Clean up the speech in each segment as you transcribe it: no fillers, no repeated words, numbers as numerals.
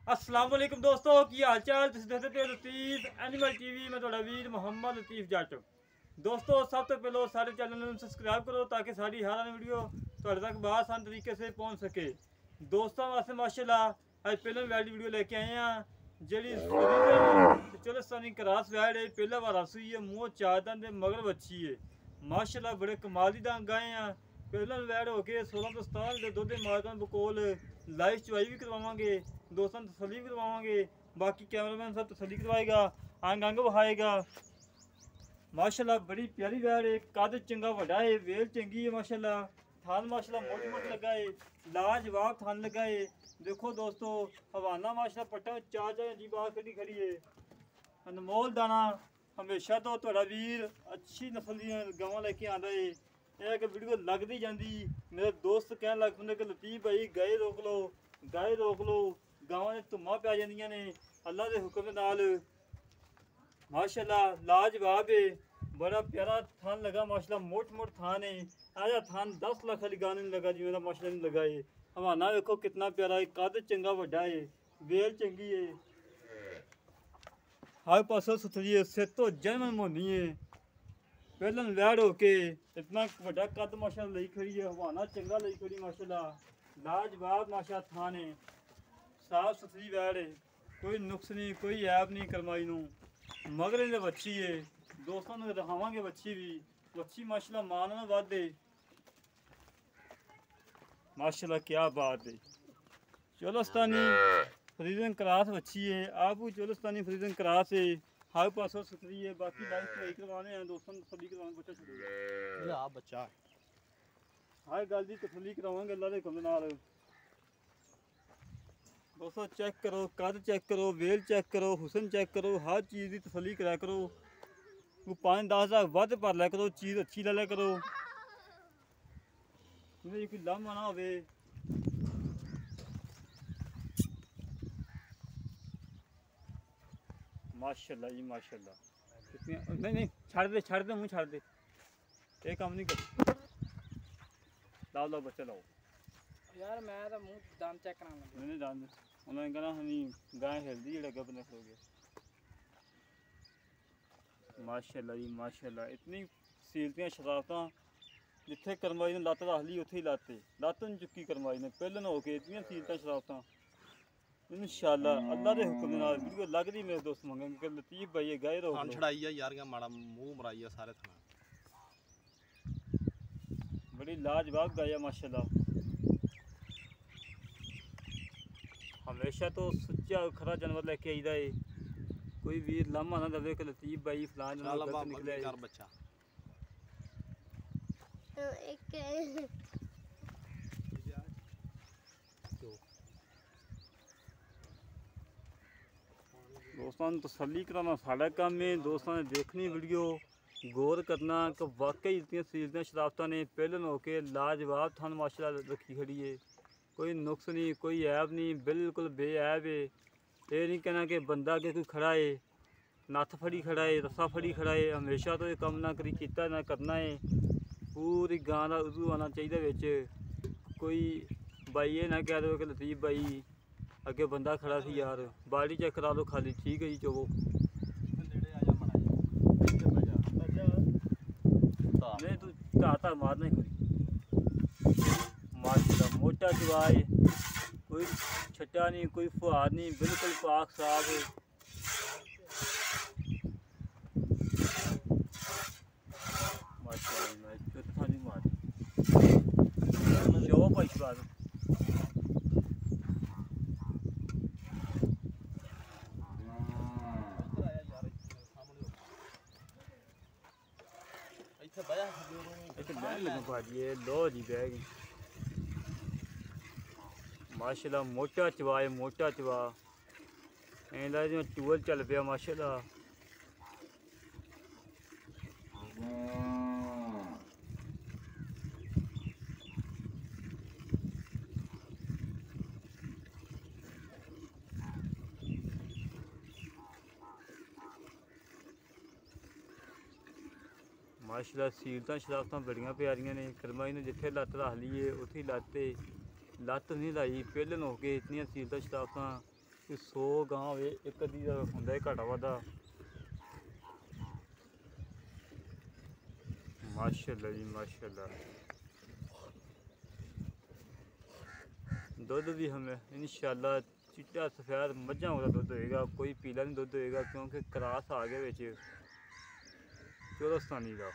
अस्सलाम वालेकुम दोस्तों की हाल चाल तुसीं देखदे पे लतीफ एनिमल टीवी मैं तुहाडा वीर मुहम्मद लतीफ जट। दोस्तों सब तो पहले सारे चैनल में सब्सक्राइब करो ताकि सारी हर आने वीडियो तुहाडे तक आसान तरीके से पहुंच सके। दोस्तों वास्ते माशाल्लाह अज पहले वैड वीडियो लेके आए हैं जी चोलिस्तानी क्रास वैड है। पहला बार रसूई है, मूँह चार दंद मगर बच्ची है माशाल्लाह बड़े कमाल दी दंग आए हैं। पहला वैड हो के 16 तो 17 लीटर दुध मारदा बकोल लाइव चवाई भी करवावांगे, दोस्तों तसली भी करवावांगे। बाकी कैमरामैन सब तसली करवाएगा, अंग अंग बहाएगा। माशाल्लाह बड़ी प्यारी वैड है, कद चंगा वड्डा है, वेल चंगी है माशाल्लाह। थान माशाल्लाह मोट मोट लगा है, लाजवाब थान लगा है। देखो दोस्तों हवाना माशाल्लाह पट्टा चार चार जी बात कड़ी खड़ी है। अनमोल दाना हमेशा तो तुहाडा वीर अच्छी नस्ल दी गवां लेके आंदा है। एक वीडियो लगती जाती मेरे दोस्त कह लग पैंदे कि लतीफ भाई गाय रोक लो, गाय रोक लो, गावां ने धुम्मां पै जांदियां ने। अल्लाह के हुक्म नाल माशाल्लाह लाजवाब है, बड़ा प्यारा थान लगा माशाल्लाह, मोट मोट थान है। आजा थान 10 लाख वाली गाने नहीं लगा जिवें दा माशाल्लाह नहीं लगा है। हवाना देखो कितना प्यारा है, कद चंगा वड्डा है, वेल चंगी है, हर पासों सुथरी है, सिर तो जन्म होनी है। पहले वैड होके इतना वड्डा कद माशाल्लाह लई खड़ी है, हवाना चंगा लई खड़ी माशाल्लाह, लाजवाब माशा थान है, साफ सुथरी वैड है, कोई नुक्स नहीं कोई ऐब नहीं करमाई नू। मगर इहदे बच्ची है दोस्तों ने दिखावांगे बच्ची भी, बच्ची माशाल्लाह मां नाल वध है माशाल्लाह, क्या बात है। चोलिस्तानी फ्रीजन क्रास बच्ची है, आपू चोलिस्तानी फ्रीजन क्रास है, हर पासों सुथरी है। बाकी लाइफ ट्राई करवाने हैं दोस्तों, तसली करवाने बच्चा छोड़ेगा आ बच्चा हर गल की तसली करवाएंगे अल्लाह के हुक्म नाल। दोस्तों चेक करो, कद चेक करो, वेल चेक करो, हुसन चेक करो, हर चीज़ की तसली करा करो। 5-10 हज़ार वध भर लिया करो, चीज़ अच्छी ले लिया करो, कोई लामा ना होवे। माशाल्लाह जी माशाल्लाह, कितनी नहीं नहीं छड़ दे मुँह छड़ दे, ये काम नहीं कर। लाओ लाओ बच्चा लाओ यार मैं तो मुंह दांत चेक कराने लगा। नहीं दांत उन्होंने कहना हमें गाय हेल्दी जेड़ा गब ने खो गया। माशाल्लाह जी माशाल्लाह, इतनी सीलतियाँ शरारतां जिथे करमाई ने लत्त रख ली उत्थे ही लत्त नहीं चुकी करमाई ने। पहले हो के इतनी सीलतां शरारतां इंशाअल्लाह अल्लाह के हुक्म नाल वीडियो लगदी मेरे दोस्त मंगेंगे कि लतीफ भाई गाय रोक लो। छड़ाई है यार माड़ा मुंह मराई है सारे थाना, बड़ी लाजवाब गाय है माशाल्लाह। हमेशा तो सच्चा खरा जानवर लेके आईदा है, कोई वीर लामा ना दे कि लतीफ भाई फलान जानवर निकले कर बच्चा। दोस्तों तसली कराना साड़ा काम है। दोस्तों ने देखनी वीडियो गौर करना कि वाकई इतनी सीलतियाँ शराफतां ने। पहले हो के लाजवाब थान माशाल्लाह रखी खड़ी है, कोई नुक्स नहीं कोई ऐब नहीं, बिल्कुल बेऐब है। ये नहीं कहना कि बंदा के कोई खड़ा है नत्थ फड़ी खड़ा है रस्सा फड़ी खड़ा है, हमेशा तो ये कम ना करी किता ना करना है। पूरी गां का उजू आना चाहिए बिच, कोई भाई ये ना कह दो कि लतीफ भाई अगे बंदा खड़ा थी यार, बाड़ी चेक करा लो खाली, ठीक है जी चोवो नहीं तू ताता मारना ही कोई। माशाल्लाह मोटा चवाए, कोई छट्टा नहीं कोई फुहार नहीं, बिल्कुल पाक साफ है। माशाल्लाह चौथा नहीं मार जो भाई बात लो जी बैग माशाल्लाह मोटा चवा है, मोटा चवा जिवें टूअल चल पिया माशाल्लाह। माशाल्लाह सीलतां शराफतां बड़ियां प्यारियां ने। करमाई ने जिथे लत्त रख ली है उत्थे लत्त नहीं लाई। पहले हो के इतनी सीलतां शराफतां कि 100 गां होवे एक अद्धी दा हुंदा है घाटा वाधा। माशाल्लाह जी माशाल्लाह। दुध भी हमें इंशाल्लाह चिट्टा सफेद मझां का दुध होएगा, कोई पीला नहीं दुध होएगा क्योंकि क्रॉस आ गया विच चौरस्तानी का।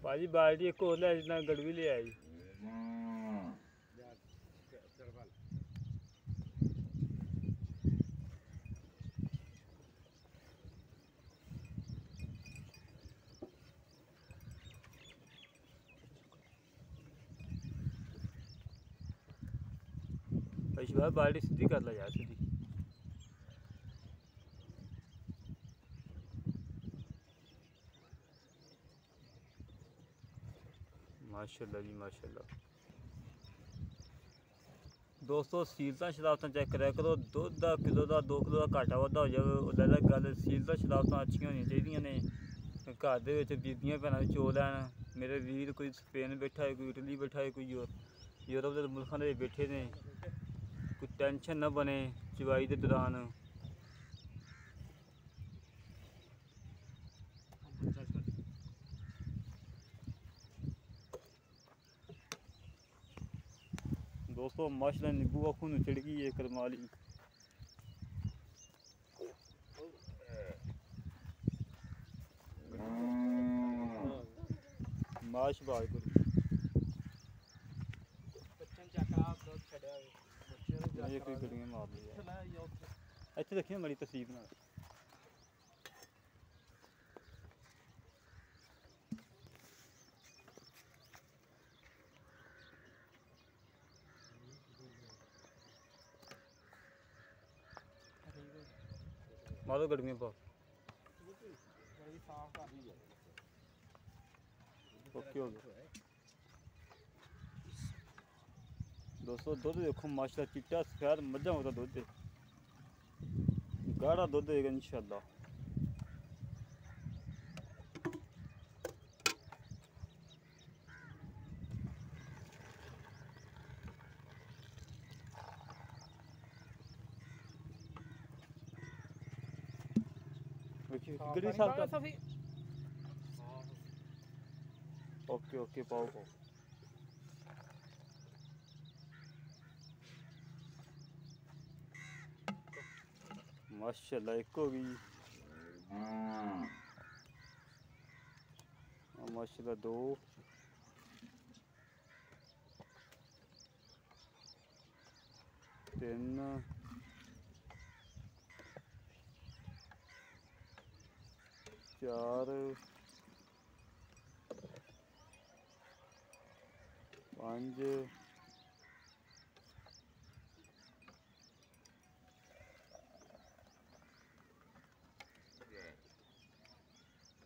भाजी बाल्टी एक और ले जितना गड़वी ले आई। भाई बाल्टी सीधी कर ला यार, सीधी। माशाल्लाह जी माशाल्लाह। दोस्तों सीलता शराबत चेक कराया करो, दुध का किलो का 2 किलो का घाटा वाधा हो जाए अलग गल। सीलता शराबत अच्छी होनी चाहिए ने। घर के बीबियां भैन भी चो लैन। मेरे वीर कोई स्पेन बैठा है, कोई इटली बैठा है, कोई यूरोप के मुल्कों के बैठे ने, कोई टेंशन ना बने चवाई के दौरान। दोस्तों माशाल्लाह नींबू का खून उछड़ गई है करमाली। माश बाज को ये कोई गड़ियां मार ली है। इत्थे देखिए बड़ी तस्वीर बना मारो गड़ियां पा। ओके हो गया दोस्तों। दुध देखो माशाल्लाह चिट्टा सफेद मझां का दुध है, गाढ़ा दुध होगा इंशाल्लाह। गड़ी साफ कर। ओके ओके पाओ पाओ। माशाल्लाह एक हो गई, माशाल्लाह 2, 3, 4, 5,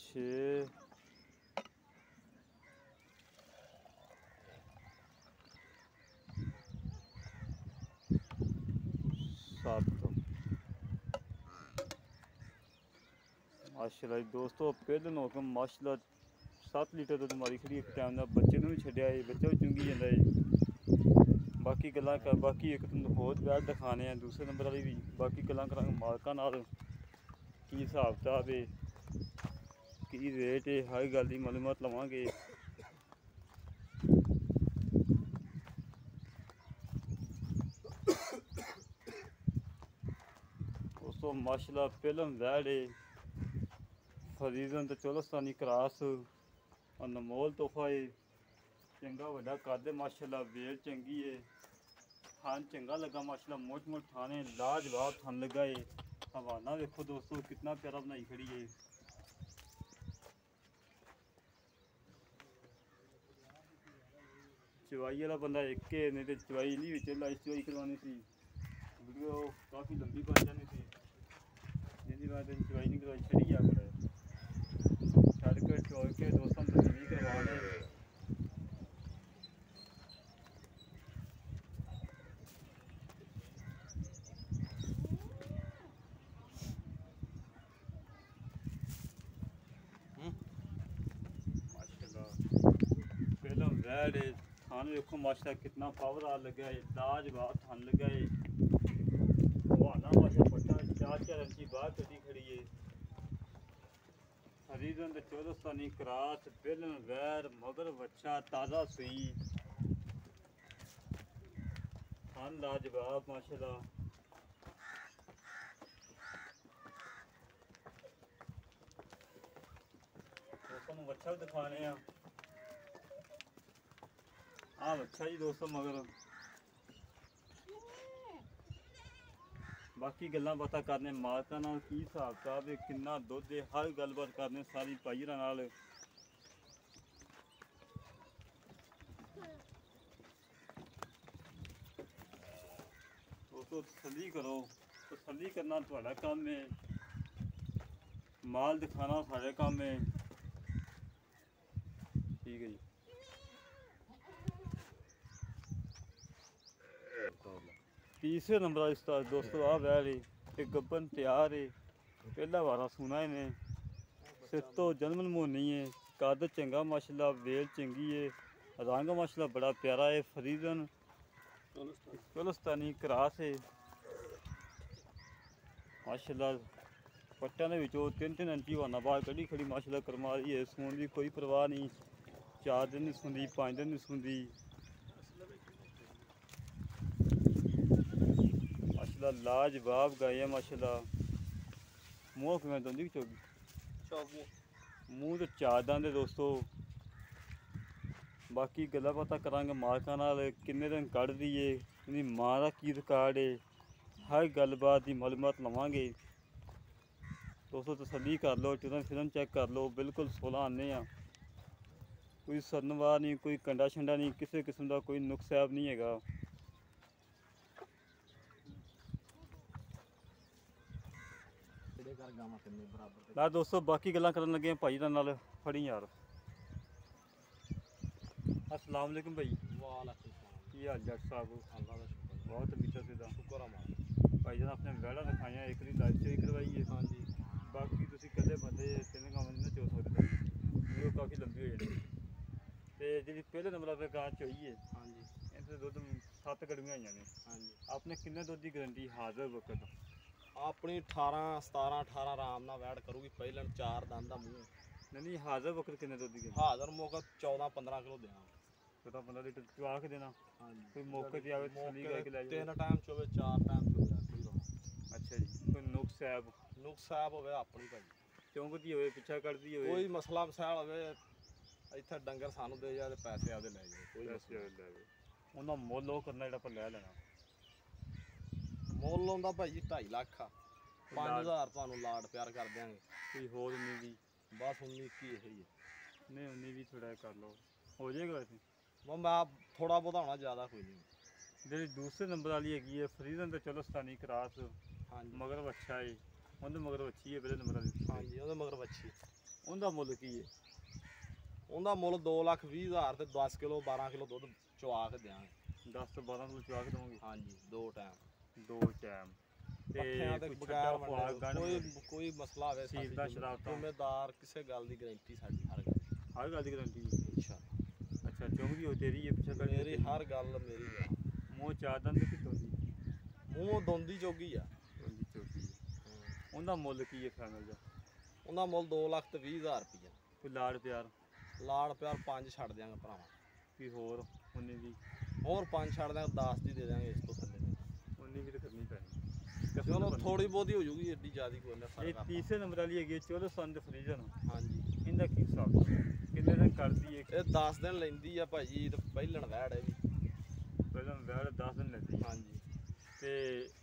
6, 7। माशाल्लाह दोस्तों पहले नौकम माशाल्लाह 7 लीटर दुध मारी खड़ी एक टाइम का। बच्चे भी छड्डिया है, बच्चा भी चुंगी जाता है। बाकी गल्लां कर बाकी एक तुम होर बैठ दिखाने हैं दूसरे नंबर वाली भी। बाकी गल्लां करांगे मालकां नाल की हिसाब किताब है, की रेट है, हर गल की मालूमात लवांगे। दोस्तों माशाल्लाह पहलम वैड है, फरीजन तो चौलस्तानी क्रॉस अनमोल तोहफा है। चंगा वड्डा कद है माशाल्लाह, वेल चंगी है, थान चंगा लगा माशाल्लाह, मोट मोट थाने लाजवाब थान लगा है। हवाना देखो दोस्तों कितना प्यारा बनाई खड़ी है। चवाई वाला बंदा एक है, नहीं तो चवाई नहीं भी चला चवाई करवानी थी, वीडियो काफ़ी लंबी बन जानी थी। जिंदी बात चवाई नहीं करवाई छड़ी आ पड़ा है। ਵੈੜ ਏ ਥਣ ਵੇਖੋ ਮਾਸ਼ਾ ਕਿੰਨਾ ਪਾਵਰ ਆ ਲੱਗਾ ਏ ਲਾਜਵਾਬ ਥਣ ਲੱਗਾ ਏ ਹਵਾਨਾ ਮਾਸ਼ਾ ਪੱਟਾ 4-4 ਇੰਚੀ ਬਾਹਰ ਕੱਢੀ ਖੜੀ ਏ ਫਰੀਦਨ ਤੇ ਚੌਦਸਤਾਨੀ ਕਰਾਸ ਬਿਲਨ ਵੈਰ ਮਗਰ ਬੱਚਾ ਤਾਜ਼ਾ ਸੂਈ ਥਣ ਲਾਜਵਾਬ ਮਾਸ਼ਾਅੱਲਾ ਤੁਹਾਨੂੰ ਬੱਚਾ ਵੀ ਦਿਖਾਣੇ ਆ ਬੱਚਾ ਜੀ ਦੋਸਤੋ ਮਗਰ ਬਾਕੀ ਗੱਲਾਂ ਬਾਤਾਂ ਕਰਨੇ ਮਾਲਕਾਂ ਨਾਲ ਕੀ ਹਿਸਾਬ ਕਿਤਾਬ ਹੈ ਕਿੰਨਾ ਦੁੱਧ ਹੈ ਹਰ ਗੱਲਬਾਤ ਕਰਨੇ ਸਾਰੀ ਭਾਈਰਾਂ ਨਾਲ ਦੋਸਤੋ ਤਸੱਲੀ ਕਰੋ ਤਸੱਲੀ ਕਰਨਾ ਤੁਹਾਡਾ ਕੰਮ ਹੈ ਮਾਲ ਦਿਖਾਣਾ ਸਾਡਾ ਕੰਮ ਹੈ ਠੀਕ ਹੈ ਜੀ तीसरे नंबर वाली उस्ताद दोस्तों आ वैल है गब्बन तैयार है पहला वारा सुना इन्हें सिर तो जन्म नमूनी है कद चंगा माशाल्लाह वेल चंगी है रंग माशाल्लाह बड़ा प्यारा है फरीदन चोलस्तानी क्रास है माशाल्लाह पट्टा ने विचों 3-3 इंची वाना बाहर कड़ी खड़ी माशाल्लाह करमा रही है सून की कोई परवाह नहीं 4 दिन नहीं सूंदी 5 दिन नहीं सूंदी लाजवाब गाय है माशाल्लाह मूँह किवें दोंदी चौगी मूँह तो चार दांदे दोस्तों बाकी गल्लां बातां करांगे मालकां नाल किन्ने दिन कढ़दी है इहदी मां दा की रिकार्ड है हर गलबात की मालूमात लवांगे दोस्तों तसल्ली कर लो चुदन फिरन चेक कर लो बिल्कुल 16 आने कोई सरनवार नहीं कोई कंडा शंडा नहीं किसी किस्म का कोई नुक्स ऐब नहीं हैगा ला दोस्तों बाकी गल्लां करन लगे भाई दा नाल फड़ी यार अस्सलाम वालेकुम भाई की हाल जट साहब बहुत अच्छा सीधा शुक्र भाई जान अपने वैड़ा दिखाया एक लाइफ चेक करवाई है हाँ जी बाकी तुसीं कदे बंदे 3 काम नहीं चो सकते वीडियो काफ़ी लंबी हो जाती ते जी पहले नंबर पर गां चोई है हाँ जी इहदे दुध 7 गड़ियां आईयां ने हाँ जी आपने किन्ने दुध की गारंटी हाजिर वक्त अपनी 18-17-18 आराम नाल वैड करूगी पहले 4 दंद दा मूँह नहीं हाजिर वक्त किन्ने दुध की हाजिर मौका 14-15 किलो देना 14-15 लीटर चुआ के देना हाँ जी कोई मौके ते आवे तसल्ली करके ले जाओ 3 टाइम चोवे 4 टाइम चोवे अच्छा जी कोई नुक्स ऐब नुक्स साहब होवे अपनी भाई चौंकदी होवे पिछा कटदी होवे कोई मसला मसाल होवे इत्थे डंगर सानू दे जा ते पैसे आदे ले जाओ कोई पैसे ले जाओ ਉਹਨਾਂ ਮੁੱਲ ਉਹ ਕਰਨਾ ਜਿਹੜਾ ਆਪਾਂ ਲੈ ਲੈਣਾ ਮੁੱਲ ਹੁੰਦਾ ਭਾਈ 2.5 ਲੱਖ ਆ 5000 ਤੁਹਾਨੂੰ ਲਾਡ ਪਿਆਰ ਕਰ ਦਿਆਂਗੇ ਕੋਈ ਹੋਰ ਨਹੀਂ ਵੀ ਬਸ 19-21 ਇਹੀ ਹੈ ਨਹੀਂ 19 ਵੀ ਥੋੜਾ ਕਰ ਲਓ ਹੋ ਜਾਏਗਾ ਵੈਸੇ ਮੈਂ ਥੋੜਾ ਬਹੁਤਾ ਹੋਣਾ ਜ਼ਿਆਦਾ ਕੋਈ ਨਹੀਂ ਜਿਹੜੀ ਦੂਸਰੇ ਨੰਬਰ ਵਾਲੀ ਹੈਗੀ ਹੈ ਫਰੀਦਨ ਤੇ ਚੋਲਸਤਾਨੀ ਕਰਾਸ ਹਾਂਜੀ ਮਗਰ ਵੱਛਾ ਹੈ ਉਹਦੇ ਮਗਰ ਵੱਛੀ ਹੈ ਪਹਿਲੇ ਨੰਬਰ ਵਾਲੀ ਹਾਂਜੀ ਉਹਦੇ ਮਗਰ ਵੱਛੀ ਉਹਦਾ ਮੁੱਲ ਕੀ ਹੈ ਉਹਦਾ ਮੁੱਲ 2,20,000 ਤੇ 10 ਕਿਲੋ 12 ਕਿਲੋ ਦੁੱਧ ਚਵਾ ਕੇ ਦਿਆਂਗੇ 10 ਤੋਂ 12 ਕਿਲੋ ਚਵਾ ਕੇ ਦਵਾਂਗੇ ਹਾਂਜੀ 2 ਟਾਈਮ 2 ਟਾਈਮ ਪੱਠਿਆਂ ਤੇ ਕੋਈ ਬਗੈਰ ਛੱਡਾ ਵੰਡੇ ਫੁਆਗ ਗੰਢ ਕੋਈ ਮਸਲਾ ਹੋਵੇ ਸੀਲ ਦਾ ਸ਼ਰਾਬ ਤੋਂ ਜ਼ਿੰਮੇਦਾਰ ਕਿਸੇ ਗੱਲ ਦੀ ਗਾਰੰਟੀ ਸਾਡੀ ਹਰ ਗੱਲ ਹਰ ਗੱਲ ਦੀ ਗਾਰੰਟੀ ਇੰਸ਼ਾਅੱਲਾ ਅੱਛਾ ਚੌਂਕੀ ਹੋ ਤੇਰੀ ਹੈ ਪਿੱਛੇ ਮੇਰੀ ਹਰ ਗੱਲ ਮੇਰੀ ਆ ਮੂੰਹ ਚਾਰ ਦੰਦ ਕਿਤੋਂ ਦੀ ਮੂੰਹ ਦੋਂਦੀ ਜੋਗੀ ਆ ਉਹਦੀ ਚੌਕੀ ਉਹਦਾ ਮੁੱਲ ਕੀ ਹੈ ਫਾਈਨਲ ਦਾ ਉਹਦਾ ਮੁੱਲ 2,20,000 ਰੁਪਈਆ ਕੋਈ ਲਾੜ ਪਿਆਰ ਲਾੜ ਪਿਆਰ 5 ਛੱਡ ਦਿਆਂਗੇ ਭਰਾਵਾ ਕੋਈ ਹੋਰ 19 ਵੀ ਹੋਰ 5 ਛੱਡ ਦਿਆਂਗੇ 10 ਦੀ ਦੇ ਦਿਆਂਗੇ ਇਸ ਤੋਂ ਥੱਲੇ ਨਹੀਂ 19 ਵੀ ਤਾਂ ਕਰਨੀ ਪੈਣੀ ਚਲੋ ਥੋੜੀ ਬਹੁਤੀ ਹੋ ਜੂਗੀ ਏਡੀ ਜ਼ਿਆਦੀ ਕੋਈ ਨਾ ਇਹ ਫਰਕ ਤੀਸਰੇ ਨੰਬਰ ਵਾਲੀ ਹੈਗੀ ਚੋਲਸਤਾਨ ਦੇ ਫਰੀਜ਼ਨ ਹਾਂਜੀ ਇਹਦਾ ਕੀ ਹਿਸਾਬ ਕਿੰਨੇ ਦਿਨ ਕਰਦੀ ਹੈ ਇਹ 10 ਦਿਨ ਲੈਂਦੀ ਆ ਭਾਜੀ ਤੇ ਪਹਿਲਣ ਵੈੜ ਹੈ ਵੀ ਪਹਿਲਾਂ ਵੈੜ 10 ਦਿਨ ਲੈਂਦੀ ਹਾਂਜੀ ਤੇ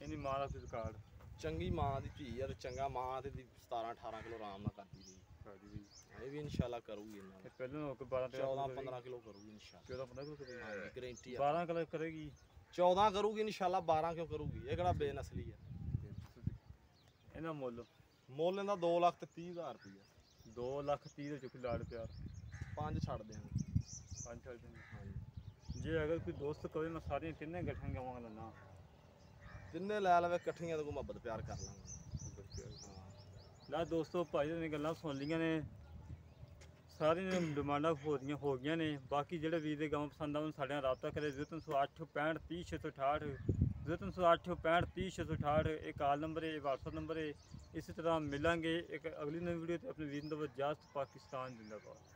ਇਹਦੀ ਮਾਂ ਦਾ ਕੋਈ ਰਿਕਾਰਡ ਚੰਗੀ ਮਾਂ ਦੀ ਧੀ ਆ ਤੇ ਚੰਗਾ ਮਾਂ ਤੇ 17-18 ਕਿਲੋ ਆਰਾਮ ਨਾਲ ਕਰਦੀ ਰਹੀ ਕਰਦੀ ਵੀ ਇਹ ਵੀ ਇਨਸ਼ਾਅੱਲਾ ਕਰੂਗੀ ਇਹਨਾਂ ਤੇ ਪਹਿਲਾਂ ਹੋ ਕੇ 12 14-15 ਕਿਲੋ ਕਰੂਗੀ ਇਨਸ਼ਾਅੱਲਾ 14 15 ਕਿਲੋ ਕਰੇਗੀ ਹਾਂਜੀ ਗਾਰੰਟੀ ਆ 12 ਕਿਲੋ ਕਰੇਗੀ 14 ਕਰੂਗੀ ਇਨਸ਼ਾਅੱਲਾ 12 ਕਿਉਂ ਕਰੂਗੀ ਇਹ ਕਿਹੜਾ ਬੇਨਸਲੀ ਆ ਇਹਦਾ ਮੁੱਲ ਮੁੱਲ ਇਹਦਾ 2,30,000 ਰੁਪਈਆ 2 ਲੱਖ 30 ਦੇ ਚੁੱਕੀ ਲਾੜ ਪਿਆਰ 5 ਛੱਡ ਦਿਆਂਗੇ 5 ਛੱਡ ਦੇਂਗੇ ਹਾਂਜੀ ਜੇ ਅਗਰ ਕੋਈ ਦੋਸਤ ਕਵੇ ਮੈਂ ਸਾਰੀਆਂ ਤਿੰਨੇ ਗੱਠਾਂ ਗਵਾਂ ਲੈਣਾ ਤਿੰਨੇ ਲੈ ਲਵੇ ਇਕੱਠੀਆਂ ਤੇ ਕੋਈ ਮੁਹੱਬਤ ਪਿਆਰ ਕਰ ਲਾਂਗੇ ਲਾ ਦੋਸਤੋ ਭਾਈ ਨੇ ਗੱਲਾਂ ਸੁਣ ਲੀਆਂ ਨੇ ਸਾਰੀਆਂ ਡਿਮਾਂਡਾਂ ਹੋ ਗਈਆਂ ਨੇ। ਬਾਕੀ ਜਿਹੜੇ ਵੀਰ ਦੇ ਗਾਵਾਂ ਪਸੰਦ ਆਉਣ ਸਾਡੇ ਨਾਲ ਰਾਬਤਾ ਕਰੇ 0308 65 30 668 0308 65 30 668 ਇਹ ਕਾਲ ਨੰਬਰ ਹੈ, ਇਹ WhatsApp ਨੰਬਰ ਹੈ। ਇਸੇ ਤਰ੍ਹਾਂ ਮਿਲਾਂਗੇ ਇੱਕ ਅਗਲੀ ਨਵੀਂ ਵੀਡੀਓ ਤੇ। ਆਪਣੇ ਵੀਰ ਨੂੰ ਇਜਾਜ਼ਤ। ਪਾਕਿਸਤਾਨ ਜ਼ਿੰਦਾਬਾਦ।